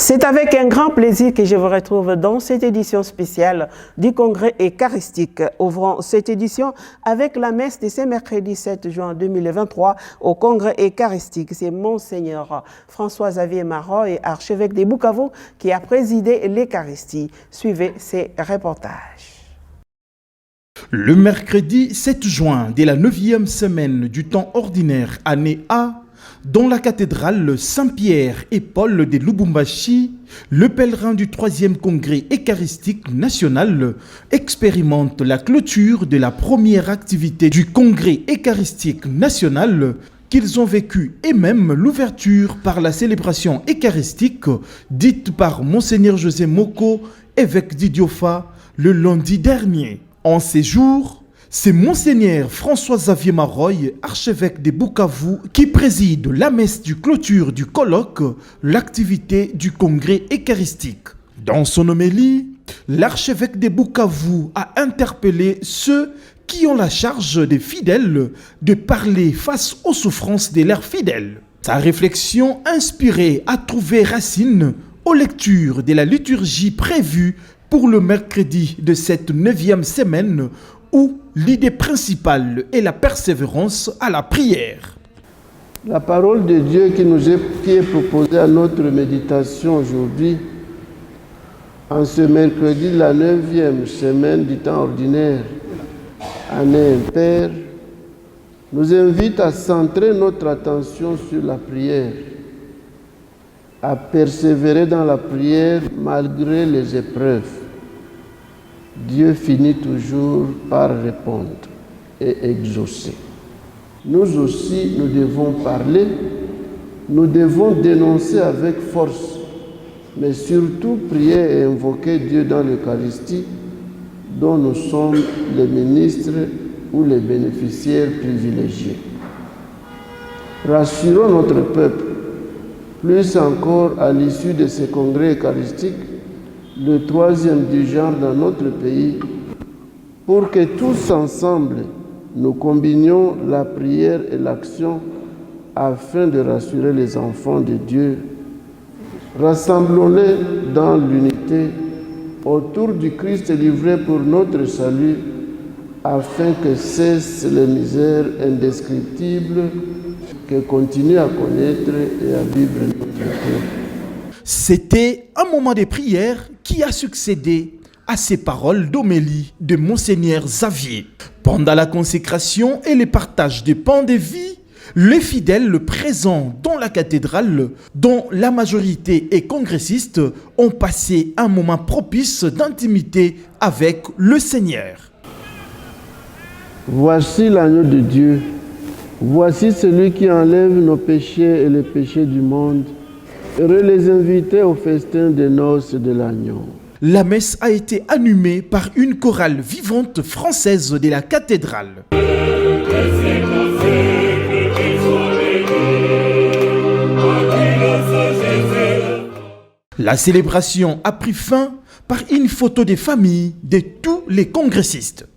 C'est avec un grand plaisir que je vous retrouve dans cette édition spéciale du Congrès eucharistique. Ouvrons cette édition avec la messe de ce mercredi 7 juin 2023 au Congrès eucharistique. C'est Monseigneur François-Xavier Maroy, archevêque de Bukavu, qui a présidé l'Eucharistie. Suivez ces reportages. Le mercredi 7 juin de la 9e semaine du temps ordinaire, année A, dans la cathédrale Saint-Pierre et Paul de Lubumbashi, le pèlerin du 3e congrès eucharistique national expérimente la clôture de la première activité du congrès eucharistique national qu'ils ont vécu et même l'ouverture par la célébration eucharistique dite par Monseigneur José Moko, évêque d'Idiofa, le lundi dernier. En ces jours, c'est Monseigneur François-Xavier Maroy, archevêque de Bukavu, qui préside la messe du clôture du colloque, l'activité du congrès eucharistique. Dans son homélie, l'archevêque de Bukavu a interpellé ceux qui ont la charge des fidèles de parler face aux souffrances de leurs fidèles. Sa réflexion inspirée a trouvé racine aux lectures de la liturgie prévue pour le mercredi de cette 9e semaine où l'idée principale est la persévérance à la prière. La parole de Dieu qui est proposée à notre méditation aujourd'hui, en ce mercredi de la 9e semaine du temps ordinaire, année impaire, nous invite à centrer notre attention sur la prière, à persévérer dans la prière malgré les épreuves. Dieu finit toujours par répondre et exaucer. Nous aussi, nous devons parler, nous devons dénoncer avec force, mais surtout prier et invoquer Dieu dans l'Eucharistie, dont nous sommes les ministres ou les bénéficiaires privilégiés. Rassurons notre peuple, plus encore à l'issue de ce congrès eucharistique, le 3e du genre dans notre pays, pour que tous ensemble, nous combinions la prière et l'action afin de rassurer les enfants de Dieu. Rassemblons-les dans l'unité autour du Christ livré pour notre salut, afin que cessent les misères indescriptibles que continue à connaître et à vivre notre peuple. C'était un moment de prière qui a succédé à ces paroles d'homélie de Monseigneur Xavier. Pendant la consécration et le partage des pains de vie, les fidèles présents dans la cathédrale, dont la majorité est congressiste, ont passé un moment propice d'intimité avec le Seigneur. Voici l'agneau de Dieu. Voici celui qui enlève nos péchés et les péchés du monde. Heureux les invités au festin des noces de l'agneau. La messe a été animée par une chorale vivante française de la cathédrale. La célébration a pris fin par une photo des familles de tous les congressistes.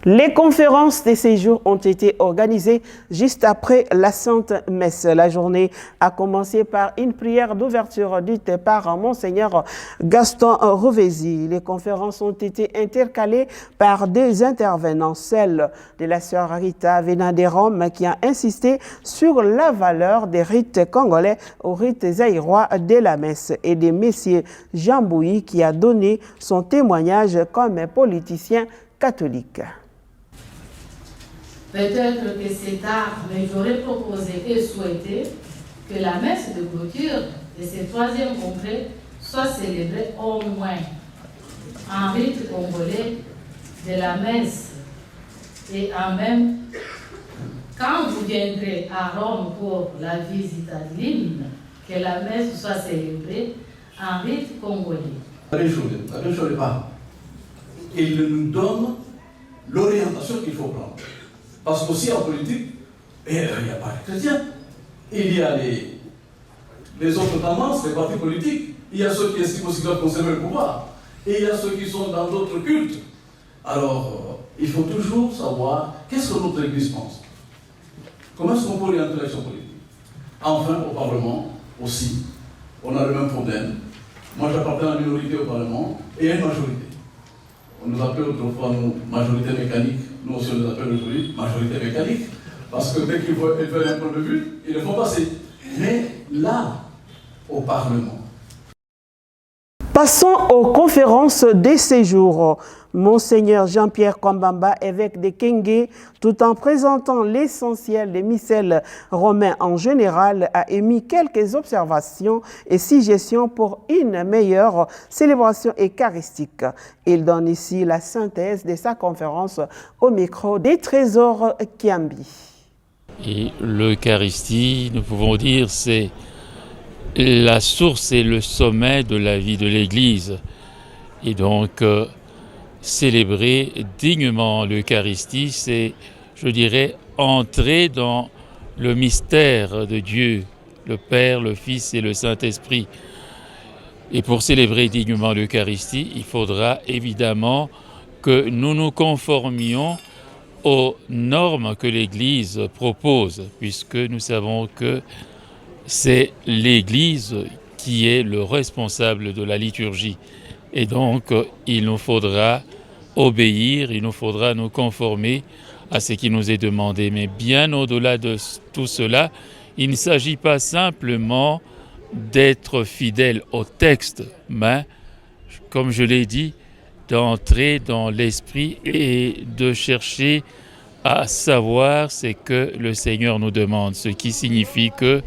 Les conférences de ces jours ont été organisées juste après la Sainte Messe. La journée a commencé par une prière d'ouverture dite par Monseigneur Gaston Rovesi. Les conférences ont été intercalées par des intervenants, celle de la sœur Rita venant de Rome qui a insisté sur la valeur des rites congolais aux rites zaïrois de la messe et de Messieurs Jean Bouilly qui a donné son témoignage comme politicien catholique. Peut-être que c'est tard, mais j'aurais proposé et souhaité que la messe de clôture de ce 3e congrès soit célébrée au moins en rite congolais de la messe. Et en même, quand vous viendrez à Rome pour la visite à l'hymne, que la messe soit célébrée en rite congolais. il nous donne l'orientation qu'il faut prendre. Parce qu'aussi en politique, il n'y a pas les chrétiens. Il y a les autres tendances, les partis politiques. Il y a ceux qui estiment aussi qu'ils doivent conserver le pouvoir. Et il y a ceux qui sont dans d'autres cultes. Alors, il faut toujours savoir qu'est-ce que notre Église pense. Comment est-ce qu'on peut orienter l'action politique? Enfin, au Parlement aussi, on a le même problème. Moi, j'appartiens à la minorité au Parlement et à une majorité. On nous appelle autrefois, nous, majorité mécanique. Nous aussi, on nous appelle aujourd'hui majorité mécanique. Parce que dès qu'ils veulent un point de vue, ils le font passer. Mais là, au Parlement. Passons aux conférences des séjours. Monseigneur Jean-Pierre Kwambamba, évêque de Kenge, tout en présentant l'essentiel des missels romains en général, a émis quelques observations et suggestions pour une meilleure célébration eucharistique. Il donne ici la synthèse de sa conférence au micro des Trésors Kiambi. Et l'Eucharistie, nous pouvons dire, c'est la source et le sommet de la vie de l'Église. Et donc, célébrer dignement l'Eucharistie, c'est, je dirais, entrer dans le mystère de Dieu, le Père, le Fils et le Saint-Esprit. Et pour célébrer dignement l'Eucharistie, il faudra évidemment que nous nous conformions aux normes que l'Église propose, puisque nous savons que c'est l'Église qui est le responsable de la liturgie. Et donc, il nous faudra obéir, il nous faudra nous conformer à ce qui nous est demandé. Mais bien au-delà de tout cela, il ne s'agit pas simplement d'être fidèle au texte, mais, comme je l'ai dit, d'entrer dans l'esprit et de chercher à savoir ce que le Seigneur nous demande, ce qui signifie que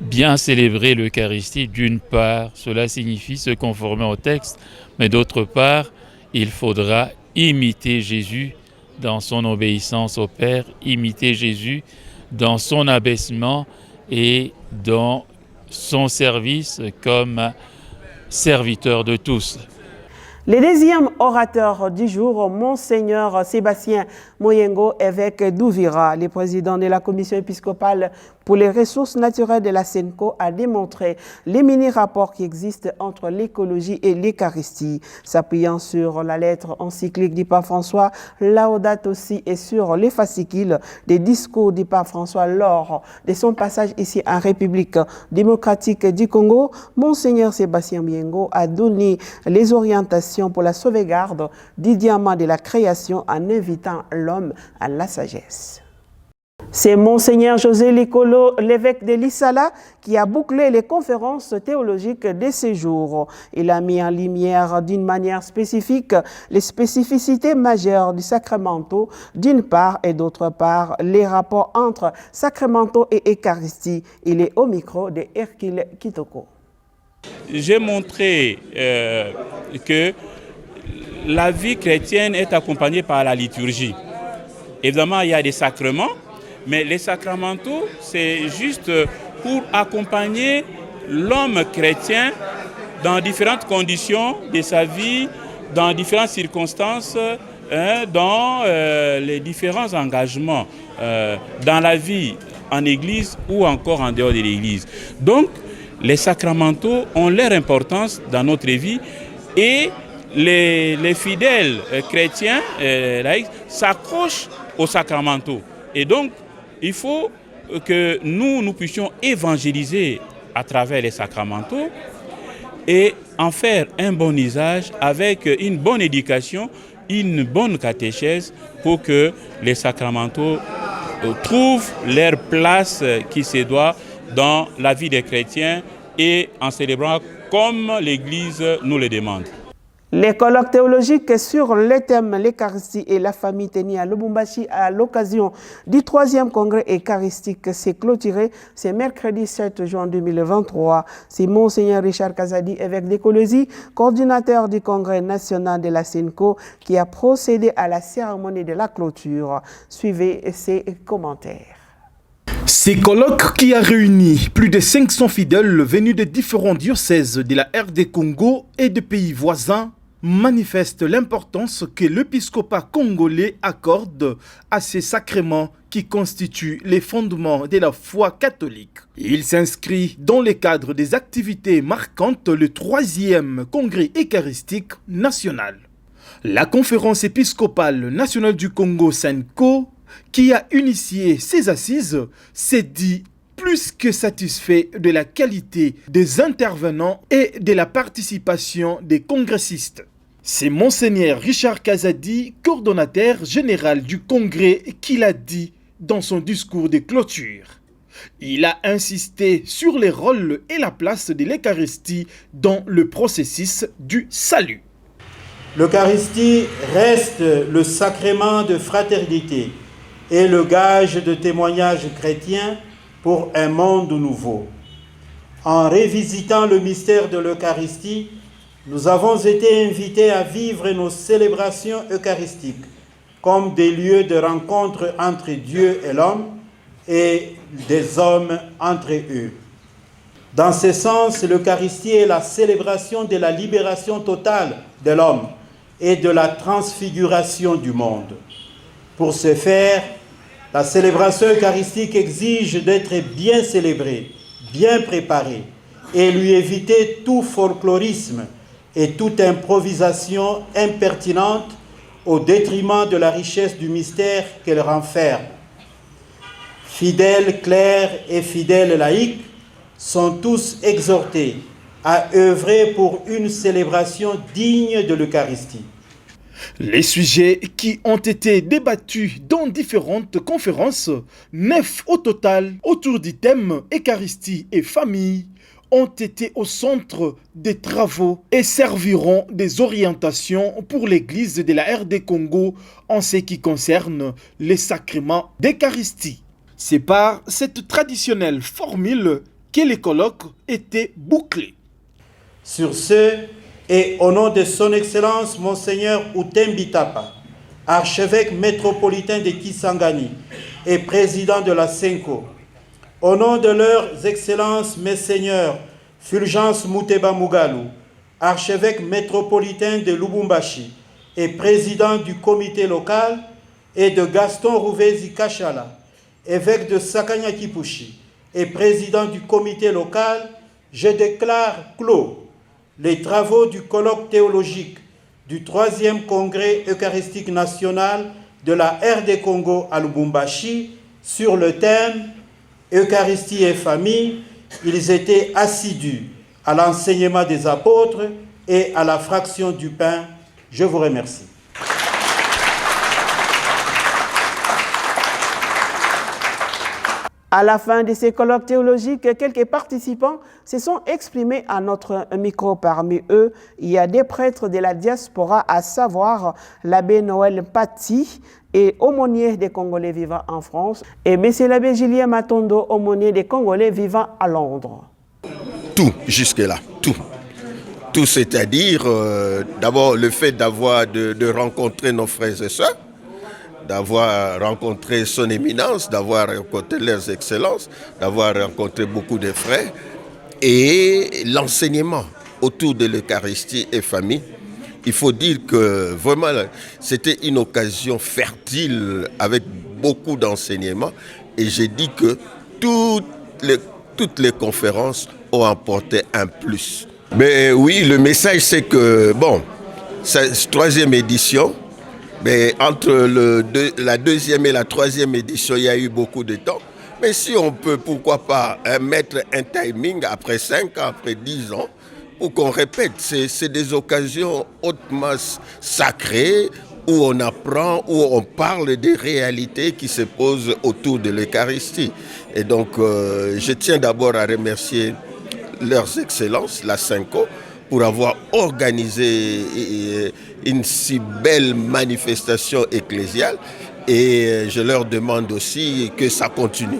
bien célébrer l'Eucharistie, d'une part, cela signifie se conformer au texte, mais d'autre part, il faudra imiter Jésus dans son obéissance au Père, imiter Jésus dans son abaissement et dans son service comme serviteur de tous. Le deuxième orateur du jour, Monseigneur Sébastien Moyengo, évêque d'Ouvira, le président de la commission épiscopale pour les ressources naturelles de la SENCO, a démontré les mini-rapports qui existent entre l'écologie et l'Eucharistie, s'appuyant sur la lettre encyclique du pape François, Laudato Si, et sur les fascicules des discours du pape François lors de son passage ici en République démocratique du Congo. Monseigneur Sébastien Moyengo a donné les orientations pour la sauvegarde du diamant de la création en invitant l'homme à la sagesse. C'est Monseigneur José Likolo, l'évêque de Lissala, qui a bouclé les conférences théologiques de ces jours. Il a mis en lumière d'une manière spécifique les spécificités majeures du sacramento d'une part et d'autre part les rapports entre sacramento et Eucharistie. Il est au micro de Hercule Kitoko. J'ai montré que la vie chrétienne est accompagnée par la liturgie. Évidemment, il y a des sacrements, mais les sacramentaux, c'est juste pour accompagner l'homme chrétien dans différentes conditions de sa vie, dans différentes circonstances, dans les différents engagements dans la vie en Église ou encore en dehors de l'Église. Donc, les sacramentaux ont leur importance dans notre vie et les fidèles chrétiens laïcs s'accrochent aux sacramentaux. Et donc, il faut que nous puissions évangéliser à travers les sacramentaux et en faire un bon usage avec une bonne éducation, une bonne catéchèse pour que les sacramentaux trouvent leur place qui se doit dans la vie des chrétiens et en célébrant comme l'Église nous le demande. Les colloques théologiques sur le thème l'Eucharistie et la famille tenus à Lubumbashi à l'occasion du 3e congrès eucharistique s'est clôturé ce mercredi 7 juin 2023. C'est Monseigneur Richard Kazadi, évêque d'Écologie, coordinateur du congrès national de la SENCO, qui a procédé à la cérémonie de la clôture. Suivez ses commentaires. Ces colloques qui a réuni plus de 500 fidèles venus de différents diocèses de la RD Congo et de pays voisins manifeste l'importance que l'épiscopat congolais accorde à ces sacrements qui constituent les fondements de la foi catholique. Il s'inscrit dans le cadre des activités marquantes le 3e congrès eucharistique national. La conférence épiscopale nationale du Congo, SENCO, qui a initié ces assises, s'est dit plus que satisfait de la qualité des intervenants et de la participation des congressistes. C'est Monseigneur Richard Kazadi, coordonnateur général du congrès, qui l'a dit dans son discours de clôture. Il a insisté sur les rôles et la place de l'Eucharistie dans le processus du salut. L'Eucharistie reste le sacrement de fraternité et le gage de témoignage chrétien pour un monde nouveau. En révisitant le mystère de l'Eucharistie, nous avons été invités à vivre nos célébrations eucharistiques comme des lieux de rencontre entre Dieu et l'homme et des hommes entre eux. Dans ce sens, l'Eucharistie est la célébration de la libération totale de l'homme et de la transfiguration du monde. Pour ce faire, la célébration eucharistique exige d'être bien célébrée, bien préparée, et lui éviter tout folklorisme et toute improvisation impertinente au détriment de la richesse du mystère qu'elle renferme. Fidèles clercs et fidèles laïcs sont tous exhortés à œuvrer pour une célébration digne de l'Eucharistie. Les sujets qui ont été débattus dans différentes conférences, 9 au total, autour du thème Eucharistie et famille, ont été au centre des travaux et serviront des orientations pour l'Église de la RD Congo en ce qui concerne les sacrements d'Eucharistie. C'est par cette traditionnelle formule que les colloques étaient bouclés. Sur ce, et au nom de son Excellence Monseigneur Utembi Tapa, archevêque métropolitain de Kisangani et président de la SENCO, au nom de leurs Excellences Messeigneurs Fulgence Muteba Mugalu, archevêque métropolitain de Lubumbashi et président du comité local, et de Gaston Rouvezi Kachala, évêque de Sakanya Kipushi et président du comité local, je déclare clos les travaux du colloque théologique du 3e congrès eucharistique national de la RD Congo à Lubumbashi sur le thème Eucharistie et famille. Ils étaient assidus à l'enseignement des apôtres et à la fraction du pain. Je vous remercie. À la fin de ces colloques théologiques, quelques participants se sont exprimés à notre micro. Parmi eux, il y a des prêtres de la diaspora, à savoir l'abbé Noël Paty et aumônier des Congolais vivant en France, et M. l'abbé Julien Matondo, aumônier des Congolais vivant à Londres. Tout, jusque-là, tout. Tout, c'est-à-dire, d'abord, le fait de rencontrer nos frères et sœurs, d'avoir rencontré son éminence, d'avoir rencontré leurs excellences, d'avoir rencontré beaucoup de frères, et l'enseignement autour de l'Eucharistie et famille. Il faut dire que vraiment, c'était une occasion fertile avec beaucoup d'enseignements, et j'ai dit que toutes les conférences ont apporté un plus. Mais oui, le message c'est que, bon, cette 3e édition, mais entre la 2e et la 3e édition, il y a eu beaucoup de temps. Mais si on peut, pourquoi pas, mettre un timing après 5 ans, après 10 ans, pour qu'on répète. C'est des occasions hautement sacrées où on apprend, où on parle des réalités qui se posent autour de l'Eucharistie. Et donc, je tiens d'abord à remercier leurs excellences, la SENCO, pour avoir organisé une si belle manifestation ecclésiale, et je leur demande aussi que ça continue.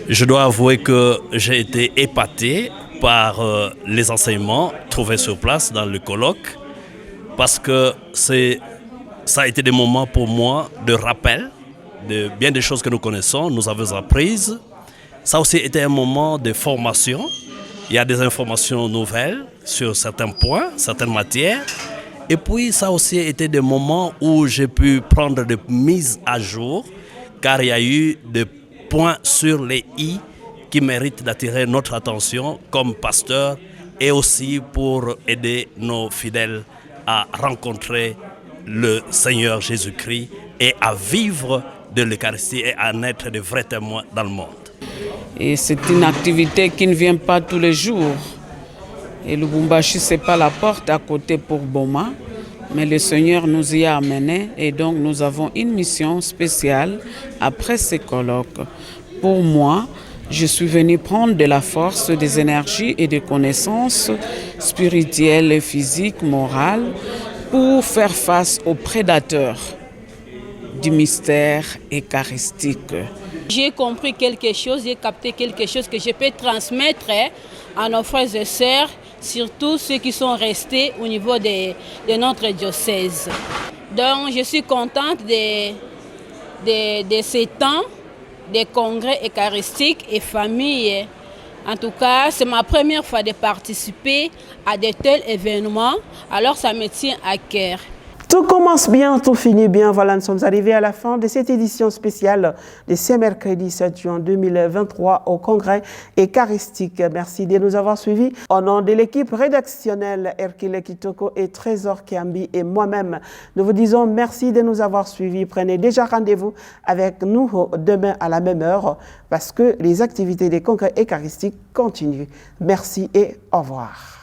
Je dois avouer que j'ai été épaté par les enseignements trouvés sur place dans le colloque, parce que ça a été des moments pour moi de rappel de bien des choses que nous connaissons, nous avons apprises. Ça a aussi été un moment de formation. Il y a des informations nouvelles sur certains points, certaines matières. Et puis ça a aussi été des moments où j'ai pu prendre des mises à jour, car il y a eu des points sur les i qui méritent d'attirer notre attention comme pasteur et aussi pour aider nos fidèles à rencontrer le Seigneur Jésus-Christ et à vivre de l'Eucharistie et à être de vrais témoins dans le monde. Et c'est une activité qui ne vient pas tous les jours. Et Lubumbashi, ce n'est pas la porte à côté pour Boma, mais le Seigneur nous y a amenés et donc nous avons une mission spéciale après ces colloques. Pour moi, je suis venu prendre de la force, des énergies et des connaissances spirituelles, et physiques, morales, pour faire face aux prédateurs du mystère eucharistique. J'ai compris quelque chose, j'ai capté quelque chose que je peux transmettre à nos frères et sœurs, surtout ceux qui sont restés au niveau de notre diocèse. Donc je suis contente de ces temps, des congrès eucharistiques et familles. En tout cas, c'est ma première fois de participer à de tels événements, alors ça me tient à cœur. Tout commence bien, tout finit bien. Voilà, nous sommes arrivés à la fin de cette édition spéciale de ce mercredi 7 juin 2023 au Congrès eucharistique. Merci de nous avoir suivis. Au nom de l'équipe rédactionnelle, Hercule Kitoko et Trésor Kiambi et moi-même, nous vous disons merci de nous avoir suivis. Prenez déjà rendez-vous avec nous demain à la même heure parce que les activités des congrès eucharistiques continuent. Merci et au revoir.